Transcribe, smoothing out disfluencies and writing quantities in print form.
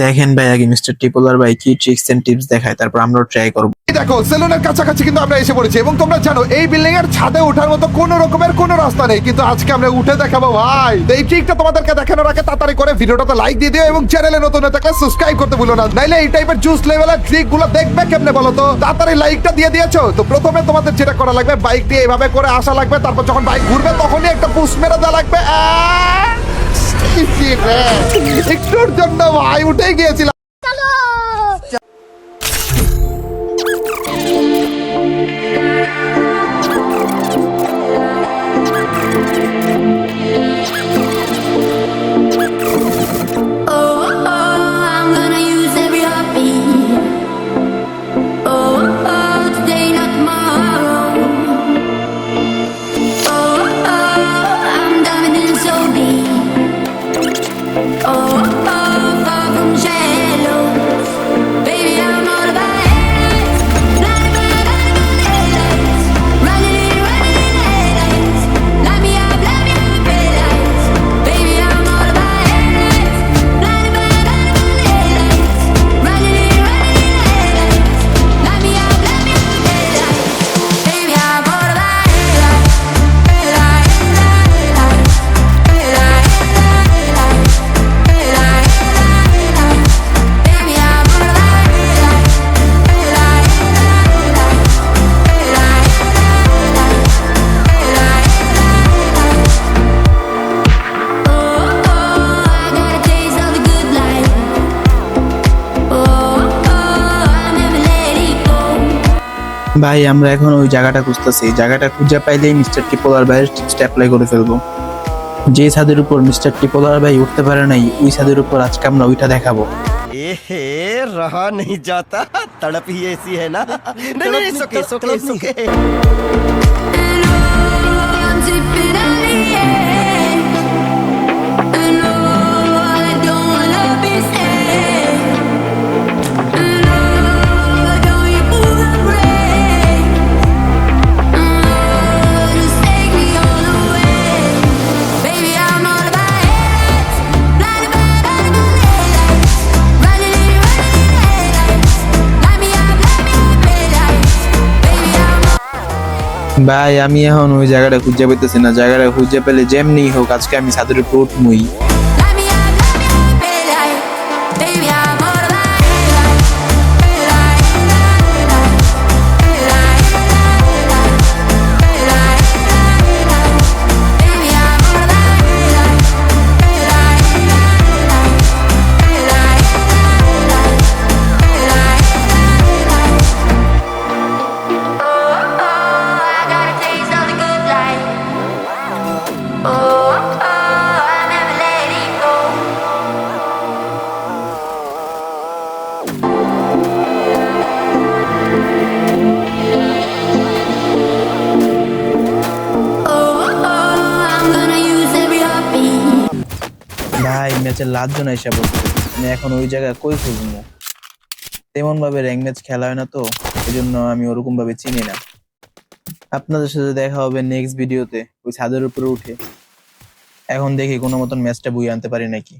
দেখেন ভাই, আগে মিস্টার টিপোলার ভাই কি ট্রিক্স এন্ড টিপস দেখায়, তারপর আমরা ট্রাই করবো। দেখো সেলুনের কাছাকাছি কিন্তু আমরা এসে পড়েছি এবং তোমরা জানো এই বিল্ডিং এর ছাদে ওঠার মতো কোনো রকমের কোনো রাস্তা নেই, কিন্তু আজকে আমরা উঠে দেখাবো ভাই। তো এই ট্রিকটা তোমাদেরকে দেখানোর আগে তাড়াতাড়ি করে ভিডিওটাতে লাইক দিয়ে দিও এবং চ্যানেলে নতুন হয়ে থাকলে সাবস্ক্রাইব করতে ভুলো না, নাইলে এই টাইপের জুস লেভেলের ট্রিক গুলো দেখবে কেমনে বলো তো। তাড়াতাড়ি লাইকটা দিয়ে দিয়েছো তো প্রথমে তোমাদের যেটা করা লাগবে, বাইক দিয়ে এইভাবে করে আসা লাগবে, তারপর যখন বাইক ঘুরবে তখনই একটা পুশ মেরে দেওয়া লাগবে। একটুর জন্য ভাই উঠে গিয়েছিলাম। ভাই আমরা এখন ওই জায়গাটা খুঁজতেছি, এই জায়গাটা খুঁজে পাইলেই মিস্টার টিপোলার ভাইয়ের টিপসটা অ্যাপ্লাই করে ফেলবো। যে ছাদের উপর মিস্টার টিপোলার ভাই উঠতে পারে নাই, ওই ছাদের উপর আজকে আমরা ওইটা দেখাবো। एहे रहा नहीं जाता, तड़प ही ऐसी है ना। नहीं नहीं सुके सुके सुके। ভাই আমি এখন ওই জায়গাটা খুঁজে পেতেছি না, জায়গাটা খুঁজে পেলে যেমনি হোক আজকে আমি ছাদের উপর উঠমুই। ভাই ম্যাচের লাস্ট জন এসে বলছে, আমি এখন ওই জায়গায় কই খুঁজবো? তেমন ভাবে র্যাঙ্ক ম্যাচ খেলা হয় না তো, এই জন্য আমি ওরকম ভাবে চিনি না। আপনাদের সাথে দেখা হবে নেক্সট ভিডিওতে ওই ছাদের উপরে উঠে। এখন দেখি কোনো মতন ম্যাচটা বই আনতে পারি নাকি।